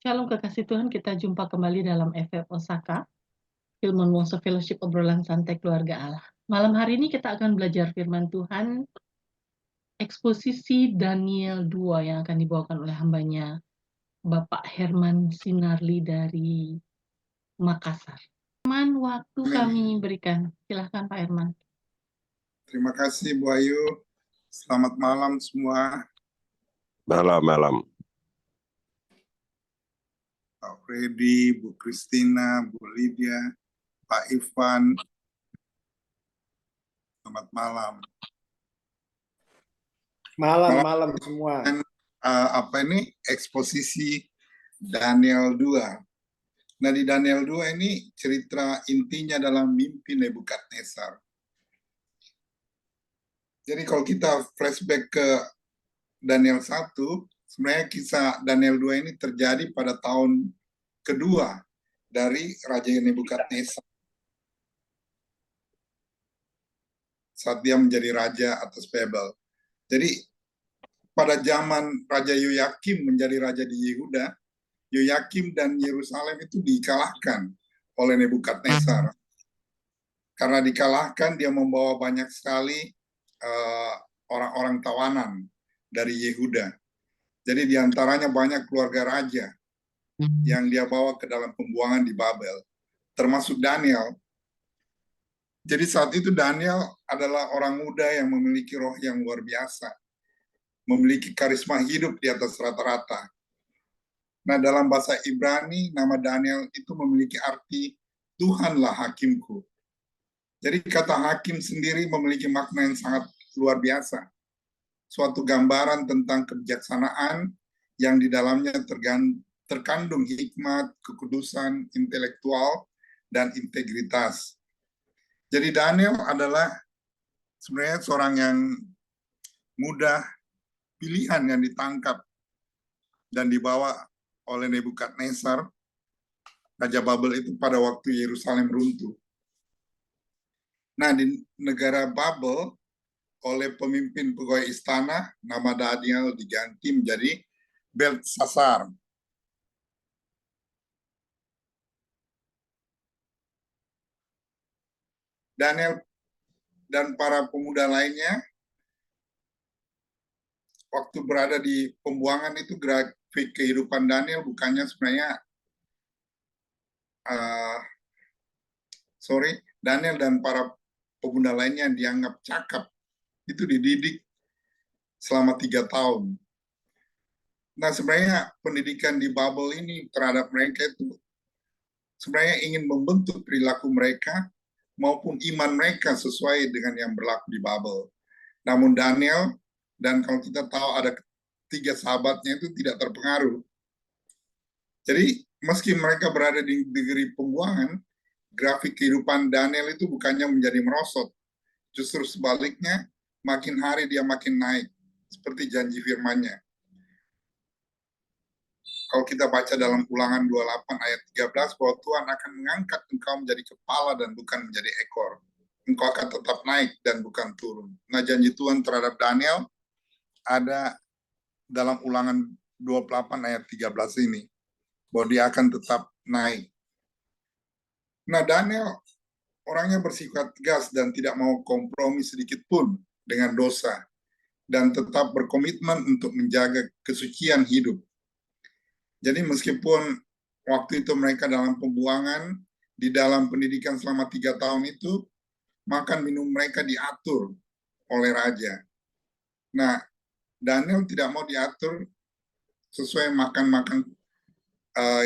Shalom kekasih Tuhan, kita jumpa kembali dalam FF Osaka, Filmon Wongso Fellowship obrolan santai keluarga Allah. Malam hari ini kita akan belajar firman Tuhan, eksposisi Daniel 2 yang akan dibawakan oleh hambanya, Bapak Herman Sinarli dari Makassar. Herman, waktu kami berikan. Silahkan Pak Herman. Terima kasih Bu Ayu. Selamat malam semua. Malam. Pak Freddy, Bu Christina, Bu Lydia, Pak Ivan. Selamat malam. Malam semua. Eksposisi Daniel 2. Nah, di Daniel 2 ini cerita intinya dalam mimpi Nebukadnezar. Jadi kalau kita flashback ke Daniel 1, sebenarnya kisah Daniel 2 ini terjadi pada tahun kedua dari Raja Nebukadnezar. Saat dia menjadi raja atas Babel. Jadi pada zaman Raja Yoyakim menjadi raja di Yehuda, Yoyakim dan Yerusalem itu dikalahkan oleh Nebukadnezar. Karena dikalahkan, dia membawa banyak sekali orang-orang tawanan dari Yehuda. Jadi diantaranya banyak keluarga raja yang dia bawa ke dalam pembuangan di Babel, termasuk Daniel. Jadi saat itu Daniel adalah orang muda yang memiliki roh yang luar biasa, memiliki karisma hidup di atas rata-rata. Nah, dalam bahasa Ibrani, nama Daniel itu memiliki arti Tuhanlah hakimku. Jadi kata hakim sendiri memiliki makna yang sangat luar biasa. Suatu gambaran tentang kebijaksanaan yang di dalamnya terkandung hikmat, kekudusan, intelektual, dan integritas. Jadi Daniel adalah sebenarnya seorang yang muda, pilihan yang ditangkap dan dibawa oleh Nebukadnezar, Raja Babel itu pada waktu Yerusalem runtuh. Nah, di negara Babel, oleh pemimpin pegawai istana, nama Daniel diganti menjadi Beltsasar. Daniel dan para pemuda lainnya, waktu berada di pembuangan itu, grafik kehidupan Daniel bukannya sebenarnya Daniel dan para pemuda lainnya yang dianggap cakap itu dididik selama 3 tahun. Nah, sebenarnya pendidikan di Babel ini terhadap mereka itu sebenarnya ingin membentuk perilaku mereka maupun iman mereka sesuai dengan yang berlaku di Babel. Namun Daniel, dan kalau kita tahu ada 3 sahabatnya itu tidak terpengaruh. Jadi meski mereka berada di negeri pembuangan, grafik kehidupan Daniel itu bukannya menjadi merosot. Justru sebaliknya, makin hari dia makin naik, seperti janji firman-Nya. Kalau kita baca dalam Ulangan 28 ayat 13, bahwa Tuhan akan mengangkat engkau menjadi kepala dan bukan menjadi ekor. Engkau akan tetap naik dan bukan turun. Nah, janji Tuhan terhadap Daniel ada dalam Ulangan 28 ayat 13 ini, bahwa dia akan tetap naik. Nah, Daniel orangnya bersifat tegas dan tidak mau kompromi sedikit pun dengan dosa, dan tetap berkomitmen untuk menjaga kesucian hidup. Jadi meskipun waktu itu mereka dalam pembuangan, di dalam pendidikan selama 3 tahun itu, makan minum mereka diatur oleh raja. Nah, Daniel tidak mau diatur sesuai makan-makan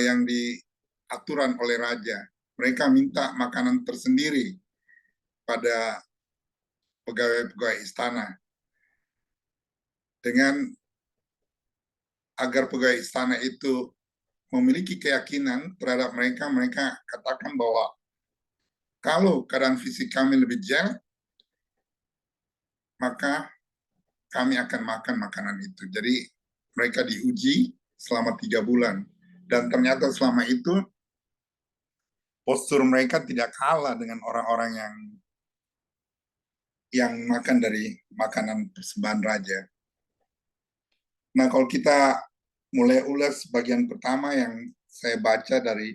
yang diaturan oleh raja. Mereka minta makanan tersendiri pada pegawai-pegawai istana. Dengan agar pegawai istana itu memiliki keyakinan terhadap mereka, mereka katakan bahwa kalau keadaan fisik kami lebih jelek, maka kami akan makan makanan itu. Jadi mereka diuji selama 3 bulan. Dan ternyata selama itu, postur mereka tidak kalah dengan orang-orang yang makan dari makanan persembahan raja. Nah, kalau kita mulai ulas bagian pertama yang saya baca dari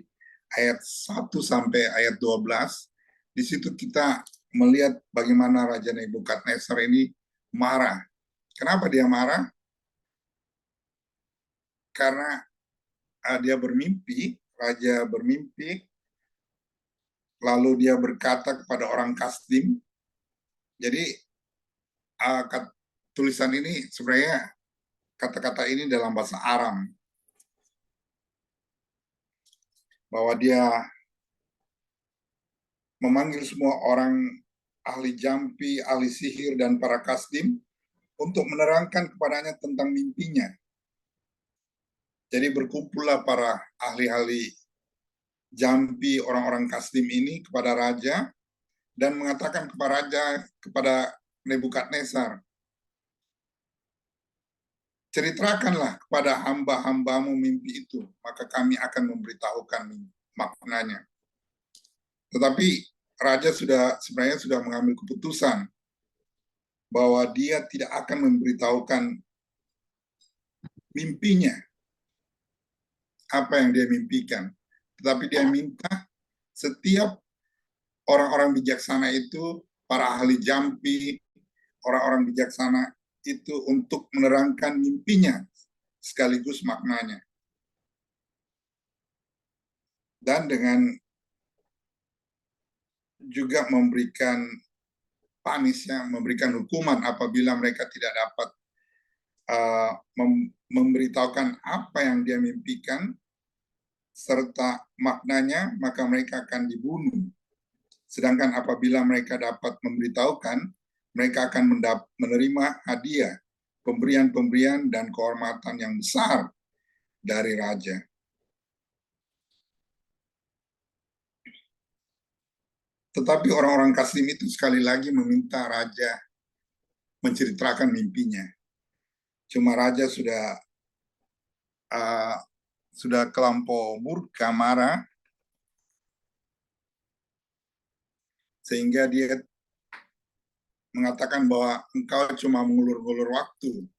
ayat 1 sampai ayat 12. Di situ kita melihat bagaimana Raja Nebukadnezar ini marah. Kenapa dia marah? Karena dia bermimpi, raja bermimpi, lalu dia berkata kepada orang Kasdim. Jadi tulisan ini sebenarnya kata-kata ini dalam bahasa Aram, bahwa dia memanggil semua orang ahli jampi, ahli sihir, dan para Kasdim untuk menerangkan kepadanya tentang mimpinya. Jadi berkumpullah para ahli-ahli jampi, orang-orang Kasdim ini kepada raja, dan mengatakan kepada Nebukadnezar, ceritakanlah kepada hamba-hambamu mimpi itu, maka kami akan memberitahukan maknanya. Tetapi raja sebenarnya sudah mengambil keputusan bahwa dia tidak akan memberitahukan mimpinya, apa yang dia mimpikan. Tetapi dia minta setiap orang-orang bijaksana itu, para ahli jampi, orang-orang bijaksana itu untuk menerangkan mimpinya sekaligus maknanya. Dan dengan juga memberikan panisnya, memberikan hukuman apabila mereka tidak dapat memberitahukan apa yang dia mimpikan serta maknanya, maka mereka akan dibunuh. Sedangkan apabila mereka dapat memberitahukan, mereka akan menerima hadiah, pemberian-pemberian dan kehormatan yang besar dari raja. Tetapi orang-orang Kasdim itu sekali lagi meminta raja menceritakan mimpinya. Cuma raja sudah kelampau murka, marah, sehingga dia mengatakan bahwa engkau cuma mengulur-ulur waktu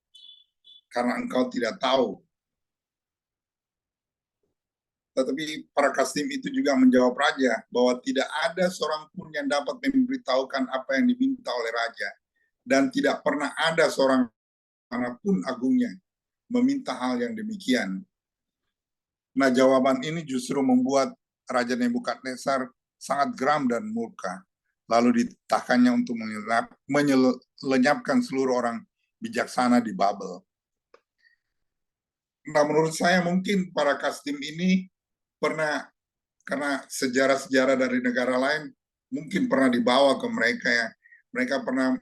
karena engkau tidak tahu. Tetapi para Kasdim itu juga menjawab raja bahwa tidak ada seorang pun yang dapat memberitahukan apa yang diminta oleh raja, dan tidak pernah ada seorang manapun agungnya meminta hal yang demikian. Nah, jawaban ini justru membuat Raja Nebukadnezar sangat geram dan murka. Lalu dititahkannya untuk melenyapkan seluruh orang bijaksana di Babel. Nah, menurut saya mungkin para Kasdim ini pernah, karena sejarah-sejarah dari negara lain mungkin pernah dibawa ke mereka ya. Mereka pernah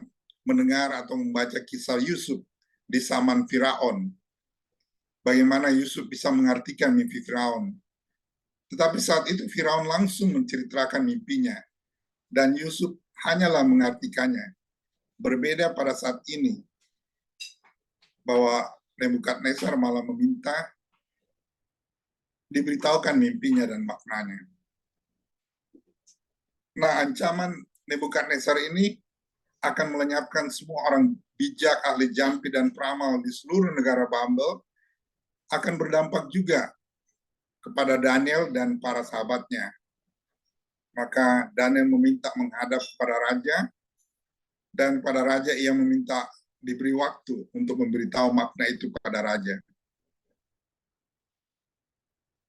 mendengar atau membaca kisah Yusuf di zaman Firaun. Bagaimana Yusuf bisa mengartikan mimpi Firaun. Tetapi saat itu Firaun langsung menceritakan mimpinya, dan Yusuf hanyalah mengartikannya. Berbeda pada saat ini, bahwa Nebukadnezar malah meminta diberitahukan mimpinya dan maknanya. Nah, ancaman Nebukadnezar ini akan melenyapkan semua orang bijak, ahli jampi, dan peramal di seluruh negara Babel, akan berdampak juga kepada Daniel dan para sahabatnya. Maka Daniel meminta menghadap kepada raja, dan pada raja ia meminta diberi waktu untuk memberitahu makna itu kepada raja.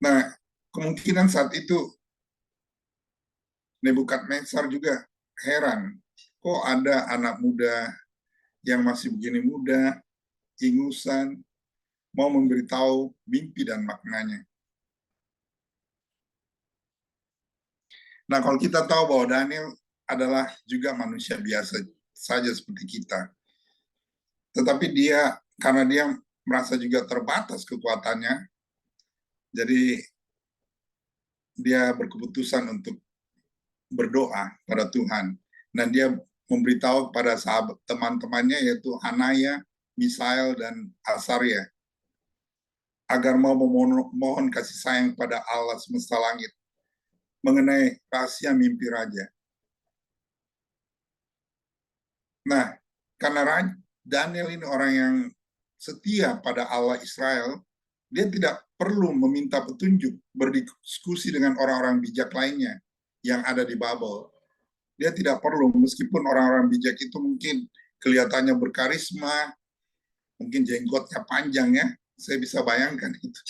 Nah, kemungkinan saat itu Nebukadnezar juga heran, kok ada anak muda yang masih begini muda, ingusan, mau memberitahu mimpi dan maknanya. Nah, kalau kita tahu bahwa Daniel adalah juga manusia biasa saja seperti kita, tetapi karena dia merasa juga terbatas kekuatannya, jadi dia berkeputusan untuk berdoa pada Tuhan, dan dia memberitahu kepada sahabat teman-temannya, yaitu Hanaya, Misael, dan Asaria, agar mau memohon kasih sayang pada Allah semesta langit mengenai rahasia mimpi raja. Nah, karena Daniel ini orang yang setia pada Allah Israel, Dia tidak perlu meminta petunjuk, berdiskusi dengan orang-orang bijak lainnya yang ada di Babel. Dia tidak perlu, meskipun orang-orang bijak itu mungkin kelihatannya berkarisma, mungkin jenggotnya panjang ya, saya bisa bayangkan itu.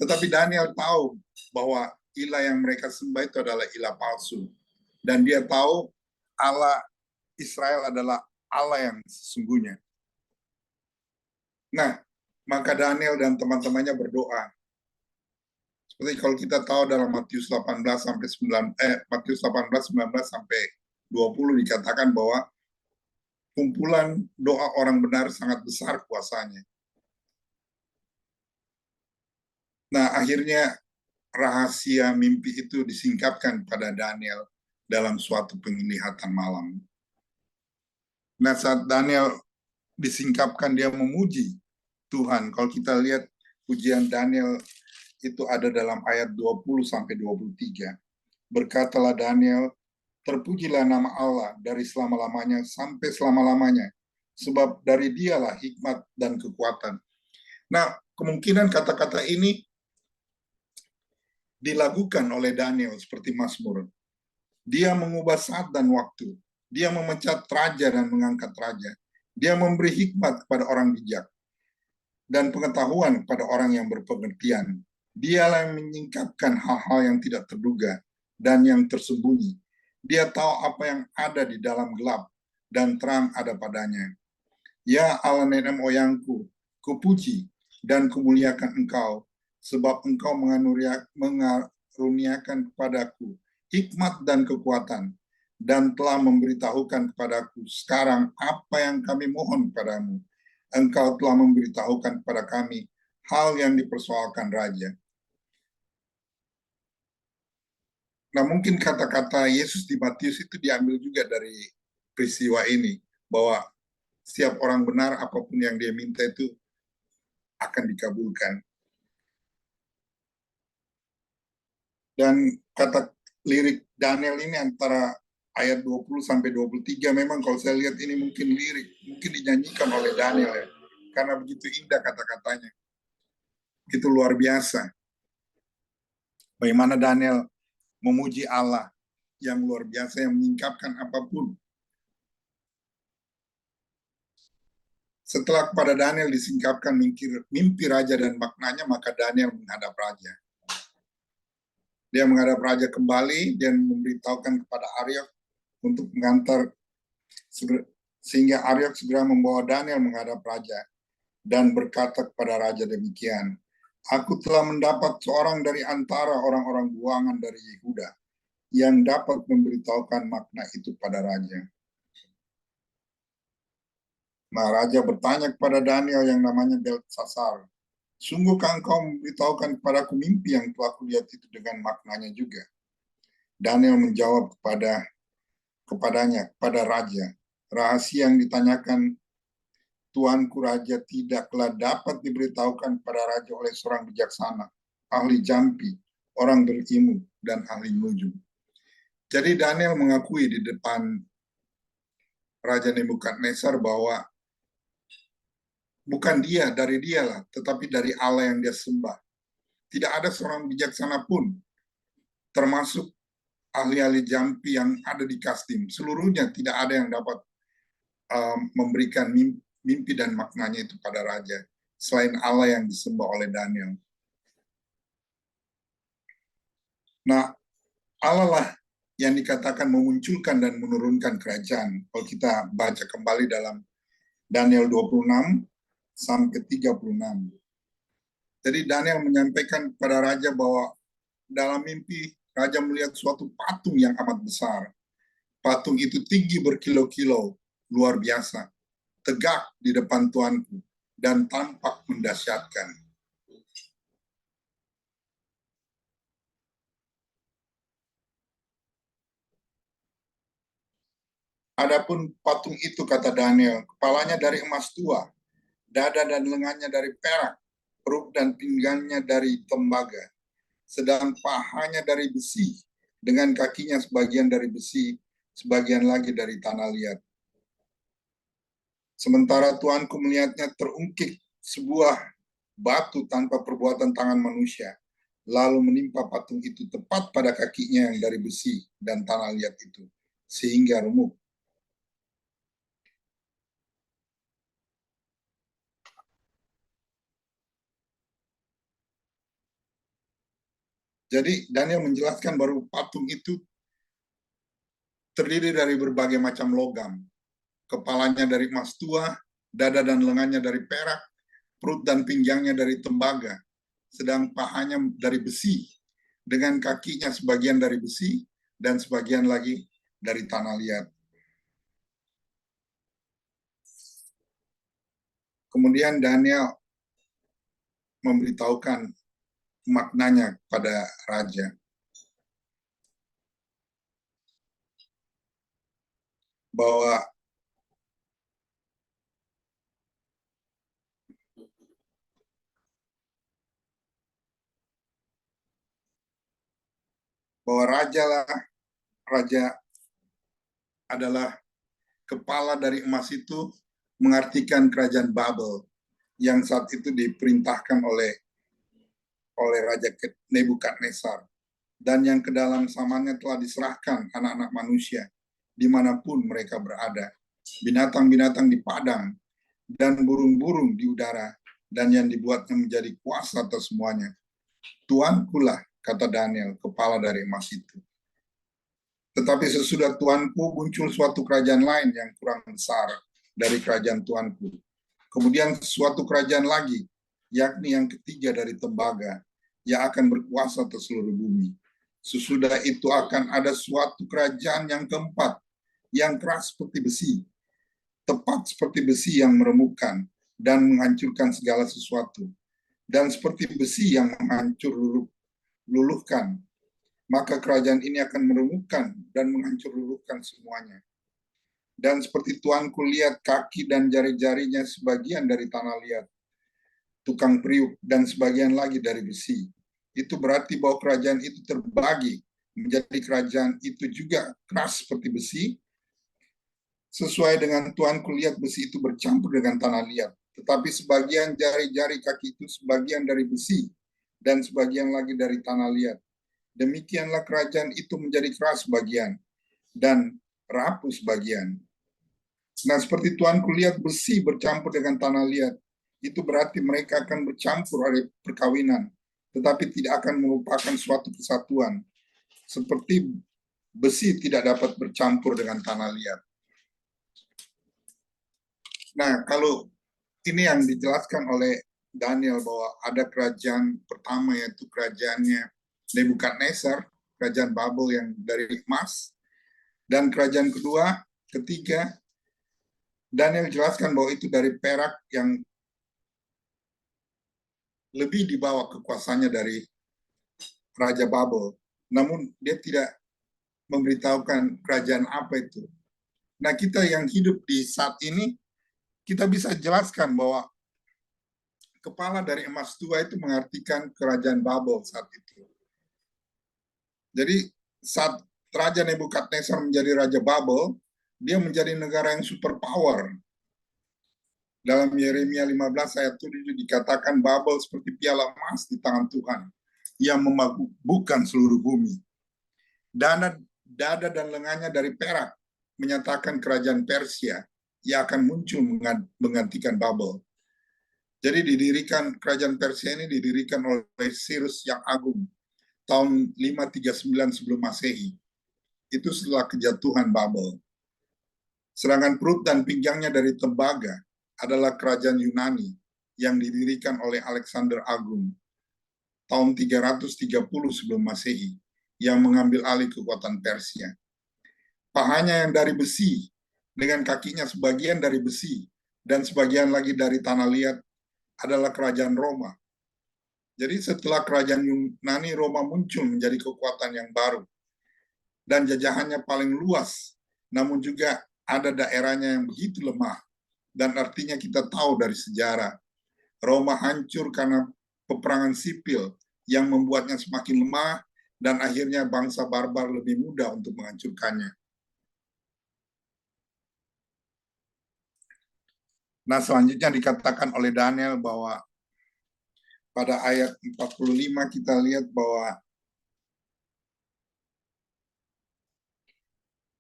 Tetapi Daniel tahu bahwa ilah yang mereka sembah itu adalah ilah palsu. Dan dia tahu Allah Israel adalah Allah yang sesungguhnya. Nah, maka Daniel dan teman-temannya berdoa. Seperti kalau kita tahu dalam Matius 18 sampai 9 Matius 18 19 sampai 20 dikatakan bahwa kumpulan doa orang benar sangat besar kuasanya. Nah, akhirnya rahasia mimpi itu disingkapkan pada Daniel dalam suatu penglihatan malam. Nah, saat Daniel disingkapkan, dia memuji Tuhan. Kalau kita lihat pujian Daniel itu ada dalam ayat 20 sampai 23. Berkatalah Daniel, terpujilah nama Allah dari selama-lamanya sampai selama-lamanya, sebab dari dialah hikmat dan kekuatan. Nah, kemungkinan kata-kata ini dilakukan oleh Daniel seperti Mazmur. Dia mengubah saat dan waktu. Dia memecat raja dan mengangkat raja. Dia memberi hikmat kepada orang bijak dan pengetahuan kepada orang yang berpengertian. Dialah yang menyingkapkan hal-hal yang tidak terduga dan yang tersembunyi. Dia tahu apa yang ada di dalam gelap dan terang ada padanya. Ya Allah nenek moyangku, kupuji dan kumuliakan Engkau, sebab Engkau mengaruniakan kepadaku hikmat dan kekuatan, dan telah memberitahukan kepadaku sekarang apa yang kami mohon padamu. Engkau telah memberitahukan kepada kami hal yang dipersoalkan raja. Nah, mungkin kata-kata Yesus di Matius itu diambil juga dari peristiwa ini, bahwa setiap orang benar apapun yang dia minta itu akan dikabulkan. Dan kata lirik Daniel ini antara ayat 20 sampai 23 memang kalau saya lihat ini mungkin lirik, mungkin dinyanyikan oleh Daniel ya. Karena begitu indah kata-katanya. Itu luar biasa. Bagaimana Daniel memuji Allah yang luar biasa yang menyingkapkan apapun. Setelah kepada Daniel disingkapkan mimpi raja dan maknanya, maka Daniel menghadap raja. Dia menghadap raja kembali dan memberitahukan kepada Aryok untuk mengantar, sehingga Aryok segera membawa Daniel menghadap raja dan berkata kepada raja demikian, aku telah mendapat seorang dari antara orang-orang buangan dari Yehuda yang dapat memberitahukan makna itu pada raja. Nah, raja bertanya kepada Daniel yang namanya Belteshazzar, sungguhkah engkau memberitahukan kepadaku mimpi yang telah kulihat itu dengan maknanya juga? Daniel menjawab kepada raja, rahasia yang ditanyakan tuanku raja tidaklah dapat diberitahukan kepada raja oleh seorang bijaksana, ahli jampi, orang berilmu, dan ahli nujum. Jadi Daniel mengakui di depan Raja Nebukadnezar bahwa bukan dari dialah, tetapi dari Allah yang dia sembah. Tidak ada seorang bijaksana pun, termasuk ahli-ahli jampi yang ada di Kasdim. Seluruhnya tidak ada yang dapat memberikan mimpi dan maknanya itu pada raja, selain Allah yang disembah oleh Daniel. Nah, Allah lah yang dikatakan memunculkan dan menurunkan kerajaan. Kalau kita baca kembali dalam Daniel 26 sampai 36. Jadi Daniel menyampaikan kepada raja bahwa dalam mimpi raja melihat suatu patung yang amat besar. Patung itu tinggi berkilo-kilo, luar biasa, tegak di depan tuanku, dan tampak mendahsyatkan. Adapun patung itu, kata Daniel, kepalanya dari emas tua, dada dan lengannya dari perak, perut dan pinggangnya dari tembaga, sedang pahanya dari besi, dengan kakinya sebagian dari besi, sebagian lagi dari tanah liat. Sementara tuanku melihatnya terungkik sebuah batu tanpa perbuatan tangan manusia, lalu menimpa patung itu tepat pada kakinya yang dari besi dan tanah liat itu, sehingga remuk. Jadi Daniel menjelaskan baru patung itu terdiri dari berbagai macam logam. Kepalanya dari emas tua, dada dan lengannya dari perak, perut dan pinggangnya dari tembaga, sedang pahanya dari besi, dengan kakinya sebagian dari besi dan sebagian lagi dari tanah liat. Kemudian Daniel memberitahukan maknanya pada raja. Bahwa raja adalah kepala dari emas itu, mengartikan kerajaan Babel yang saat itu diperintahkan oleh Raja Nebukadnezar, dan yang ke dalam zamannya telah diserahkan anak-anak manusia dimanapun mereka berada, binatang-binatang di padang dan burung-burung di udara, dan yang dibuatnya menjadi kuasa atas semuanya. Tuankulah, kata Daniel, kepala dari emas itu. Tetapi sesudah Tuanku muncul suatu kerajaan lain yang kurang besar dari kerajaan Tuanku. Kemudian suatu kerajaan lagi, yakni yang ketiga dari tembaga, yang akan berkuasa atas seluruh bumi. Sesudah itu akan ada suatu kerajaan yang keempat, yang keras seperti besi, tepat seperti besi yang meremukkan dan menghancurkan segala sesuatu, dan seperti besi yang luluhkan. Maka kerajaan ini akan meremukkan dan menghancur luluhkan semuanya. Dan seperti Tuanku lihat kaki dan jari-jarinya sebagian dari tanah liat, tukang periuk, dan sebagian lagi dari besi. Itu berarti bahwa kerajaan itu terbagi menjadi kerajaan itu juga keras seperti besi, sesuai dengan Tuanku lihat besi itu bercampur dengan tanah liat. Tetapi sebagian jari-jari kaki itu sebagian dari besi, dan sebagian lagi dari tanah liat. Demikianlah kerajaan itu menjadi keras sebagian dan rapuh sebagian. Nah, seperti Tuanku lihat besi bercampur dengan tanah liat, itu berarti mereka akan bercampur oleh perkawinan, tetapi tidak akan merupakan suatu kesatuan. Seperti besi tidak dapat bercampur dengan tanah liat. Nah, kalau ini yang dijelaskan oleh Daniel bahwa ada kerajaan pertama, yaitu kerajaannya Nebukadnezar, kerajaan Babel yang dari emas, dan kerajaan kedua, ketiga, Daniel jelaskan bahwa itu dari perak yang lebih di bawah kekuasaannya dari Raja Babel. Namun dia tidak memberitahukan kerajaan apa itu. Nah, kita yang hidup di saat ini, kita bisa jelaskan bahwa kepala dari emas tua itu mengartikan kerajaan Babel saat itu. Jadi saat Raja Nebukadnezar menjadi Raja Babel, dia menjadi negara yang superpower. Dalam Yeremia 15 ayat 7 dikatakan Babel seperti piala emas di tangan Tuhan yang memabukkan seluruh bumi. Dada dan lengannya dari perak menyatakan kerajaan Persia yang akan muncul menggantikan Babel. Jadi kerajaan Persia ini didirikan oleh Cyrus yang Agung tahun 539 sebelum Masehi. Itu setelah kejatuhan Babel. Sedangkan perut dan pinggangnya dari tembaga adalah kerajaan Yunani yang didirikan oleh Alexander Agung tahun 330 sebelum Masehi yang mengambil alih kekuatan Persia. Pahanya yang dari besi dengan kakinya sebagian dari besi dan sebagian lagi dari tanah liat adalah kerajaan Roma. Jadi setelah kerajaan Yunani, Roma muncul menjadi kekuatan yang baru. Dan jajahannya paling luas, namun juga ada daerahnya yang begitu lemah. Dan artinya kita tahu dari sejarah, Roma hancur karena peperangan sipil yang membuatnya semakin lemah, dan akhirnya bangsa barbar lebih mudah untuk menghancurkannya. Nah, selanjutnya dikatakan oleh Daniel bahwa pada ayat 45 kita lihat bahwa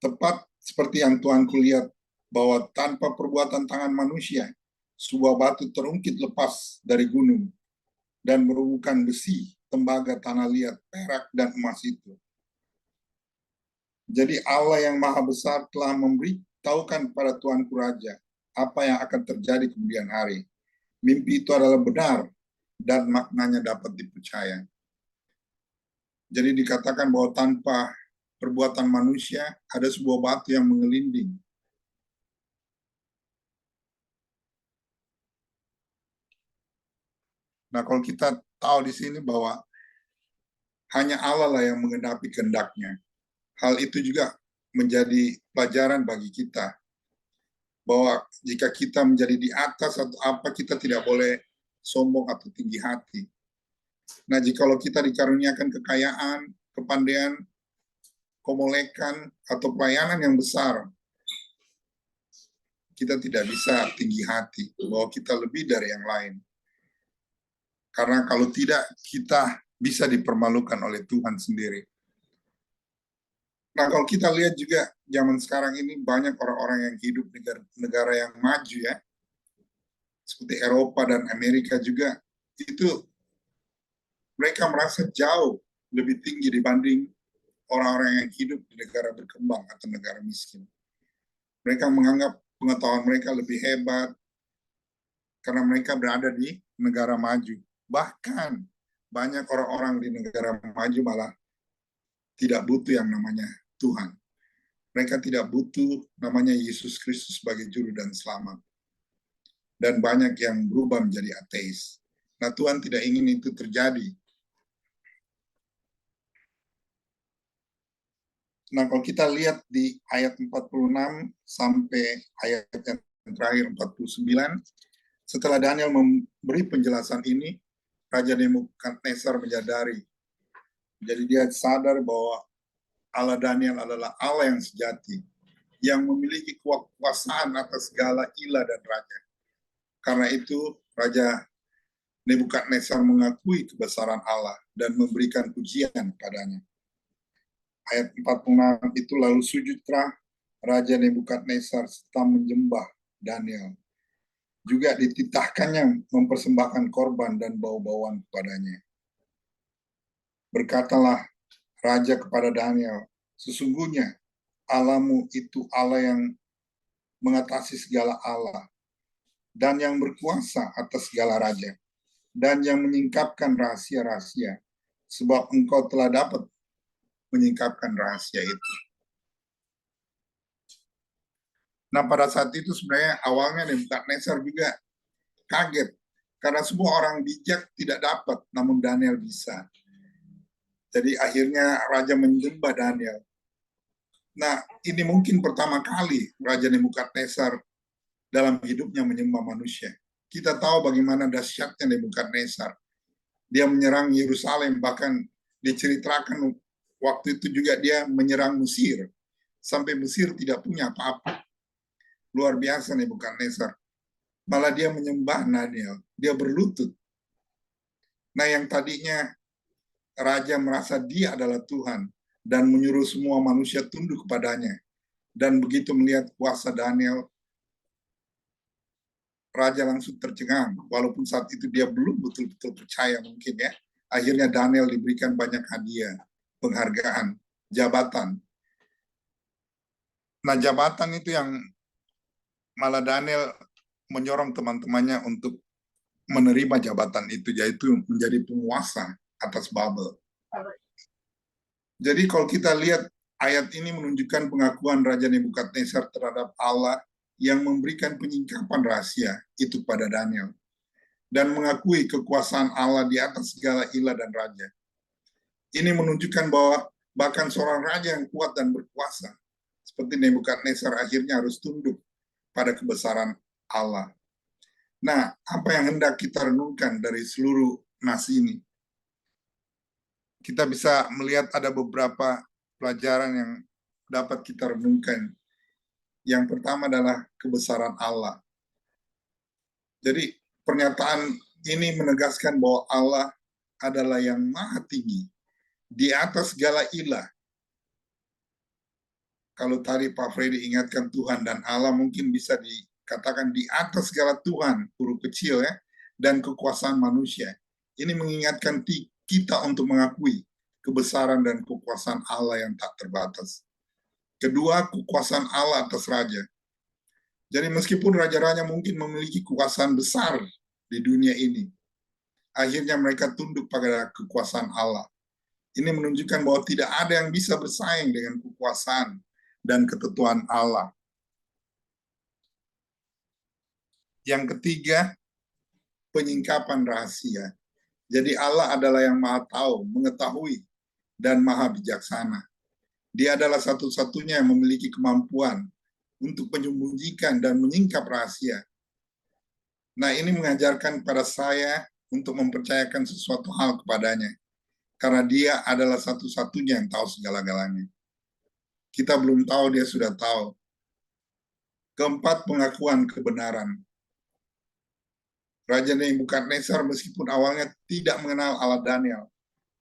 tepat seperti yang Tuhan kulihat bahwa tanpa perbuatan tangan manusia, sebuah batu terungkit lepas dari gunung dan merubuhkan besi, tembaga, tanah liat, perak, dan emas itu. Jadi Allah yang maha besar telah memberitahukan pada Tuanku Raja apa yang akan terjadi kemudian hari. Mimpi itu adalah benar dan maknanya dapat dipercaya. Jadi dikatakan bahwa tanpa perbuatan manusia ada sebuah batu yang mengelinding. Nah, kalau kita tahu di sini bahwa hanya Allah lah yang mengenapi kehendaknya. Hal itu juga menjadi pelajaran bagi kita. Bahwa jika kita menjadi di atas atau apa, kita tidak boleh sombong atau tinggi hati. Nah, jikalau kita dikaruniakan kekayaan, kepandaian, kemolekan, atau pelayanan yang besar, kita tidak bisa tinggi hati bahwa kita lebih dari yang lain. Karena kalau tidak, kita bisa dipermalukan oleh Tuhan sendiri. Nah, kalau kita lihat juga zaman sekarang ini banyak orang-orang yang hidup di negara yang maju ya, seperti Eropa dan Amerika juga, itu mereka merasa jauh lebih tinggi dibanding orang-orang yang hidup di negara berkembang atau negara miskin. Mereka menganggap pengetahuan mereka lebih hebat karena mereka berada di negara maju. Bahkan banyak orang-orang di negara maju malah tidak butuh yang namanya Tuhan. Mereka tidak butuh namanya Yesus Kristus sebagai juru dan selamat. Dan banyak yang berubah menjadi ateis. Nah, Tuhan tidak ingin itu terjadi. Nah, kalau kita lihat di ayat 46 sampai ayat yang terakhir 49, setelah Daniel memberi penjelasan ini, Raja Nebukadnezar menyadari. Jadi dia sadar bahwa Allah Daniel adalah Allah yang sejati, yang memiliki kekuasaan atas segala ilah dan raja. Karena itu, Raja Nebukadnezar mengakui kebesaran Allah dan memberikan pujian padanya. Ayat 46 itu lalu sujudlah Raja Nebukadnezar serta menyembah Daniel. Juga dititahkannya mempersembahkan korban dan bau-bauan kepadanya. Berkatalah Raja kepada Daniel, sesungguhnya Allahmu itu Allah yang mengatasi segala Allah, dan yang berkuasa atas segala raja, dan yang menyingkapkan rahasia-rahasia, sebab engkau telah dapat menyingkapkan rahasia itu. Nah, pada saat itu sebenarnya awalnya Nebukadnezar juga kaget, karena semua orang bijak tidak dapat, namun Daniel bisa. Jadi akhirnya Raja menyembah Daniel. Nah, ini mungkin pertama kali Raja Nebukadnezar dalam hidupnya menyembah manusia. Kita tahu bagaimana dahsyatnya Nebukadnezar. Dia menyerang Yerusalem, bahkan diceritakan waktu itu juga dia menyerang Mesir. Sampai Mesir tidak punya apa-apa. Luar biasa Nebukadnezar. Malah dia menyembah Daniel. Dia berlutut. Nah, yang tadinya Raja merasa dia adalah Tuhan dan menyuruh semua manusia tunduk kepadanya. Dan begitu melihat kuasa Daniel, Raja langsung tercengang, walaupun saat itu dia belum betul-betul percaya mungkin ya. Akhirnya Daniel diberikan banyak hadiah, penghargaan, jabatan. Nah, jabatan itu yang malah Daniel menyorong teman-temannya untuk menerima jabatan itu, yaitu menjadi penguasa atas Babel. Jadi kalau kita lihat ayat ini menunjukkan pengakuan Raja Nebukadnezar terhadap Allah yang memberikan penyingkapan rahasia itu pada Daniel dan mengakui kekuasaan Allah di atas segala ilah dan raja. Ini menunjukkan bahwa bahkan seorang raja yang kuat dan berkuasa seperti Nebukadnezar akhirnya harus tunduk pada kebesaran Allah. Nah, apa yang hendak kita renungkan dari seluruh nasi ini? Kita bisa melihat ada beberapa pelajaran yang dapat kita renungkan. Yang pertama adalah kebesaran Allah. Jadi pernyataan ini menegaskan bahwa Allah adalah yang maha tinggi, di atas segala ilah. Kalau tadi Pak Freddy ingatkan Tuhan dan Allah, mungkin bisa dikatakan di atas segala Tuhan, huruf kecil ya, dan kekuasaan manusia. Ini mengingatkan kita untuk mengakui kebesaran dan kekuasaan Allah yang tak terbatas. Kedua, kekuasaan Allah atas raja. Jadi meskipun raja-raja mungkin memiliki kekuasaan besar di dunia ini, akhirnya mereka tunduk pada kekuasaan Allah. Ini menunjukkan bahwa tidak ada yang bisa bersaing dengan kekuasaan dan ketentuan Allah. Yang ketiga, penyingkapan rahasia. Jadi Allah adalah yang maha tahu, mengetahui, dan maha bijaksana. Dia adalah satu-satunya yang memiliki kemampuan untuk menyembunyikan dan menyingkap rahasia. Nah, ini mengajarkan pada saya untuk mempercayakan sesuatu hal kepadanya. Karena dia adalah satu-satunya yang tahu segala-galanya. Kita belum tahu, dia sudah tahu. Keempat, pengakuan kebenaran. Raja Nebukadnezar meskipun awalnya tidak mengenal Allah Daniel,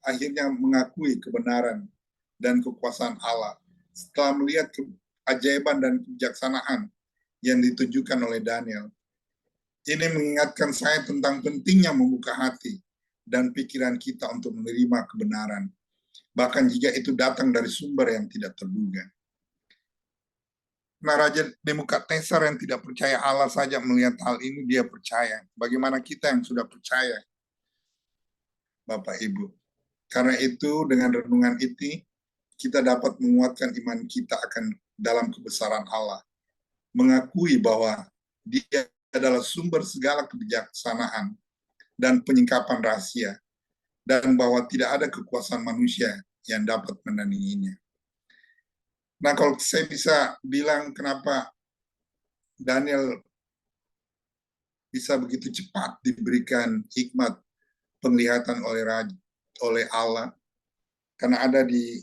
akhirnya mengakui kebenaran dan kekuasaan Allah setelah melihat keajaiban dan kebijaksanaan yang ditunjukkan oleh Daniel. Ini mengingatkan saya tentang pentingnya membuka hati dan pikiran kita untuk menerima kebenaran, bahkan jika itu datang dari sumber yang tidak terduga. Nah, Raja Nebukadnezar yang tidak percaya Allah saja melihat hal ini, dia percaya. Bagaimana kita yang sudah percaya, Bapak Ibu? Karena itu, dengan renungan itu, kita dapat menguatkan iman kita akan dalam kebesaran Allah. Mengakui bahwa dia adalah sumber segala kebijaksanaan dan penyingkapan rahasia, dan bahwa tidak ada kekuasaan manusia yang dapat menandinginya. Nah, kalau saya bisa bilang kenapa Daniel bisa begitu cepat diberikan hikmat penglihatan oleh Allah, karena ada di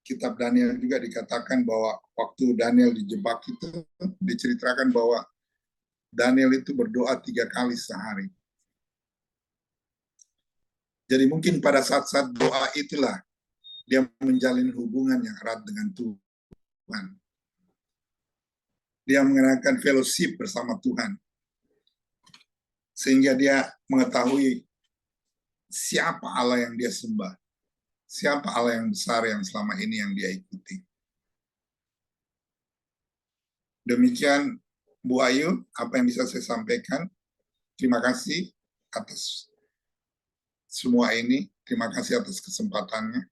kitab Daniel juga dikatakan bahwa waktu Daniel dijebak itu diceritakan bahwa Daniel itu berdoa 3 kali sehari. Jadi mungkin pada saat-saat doa itulah dia menjalin hubungan yang erat dengan Tuhan. Dia mengenakan fellowship bersama Tuhan. Sehingga dia mengetahui siapa Allah yang dia sembah. Siapa Allah yang besar yang selama ini yang dia ikuti. Demikian Bu Ayu, apa yang bisa saya sampaikan. Terima kasih atas semua ini. Terima kasih atas kesempatannya.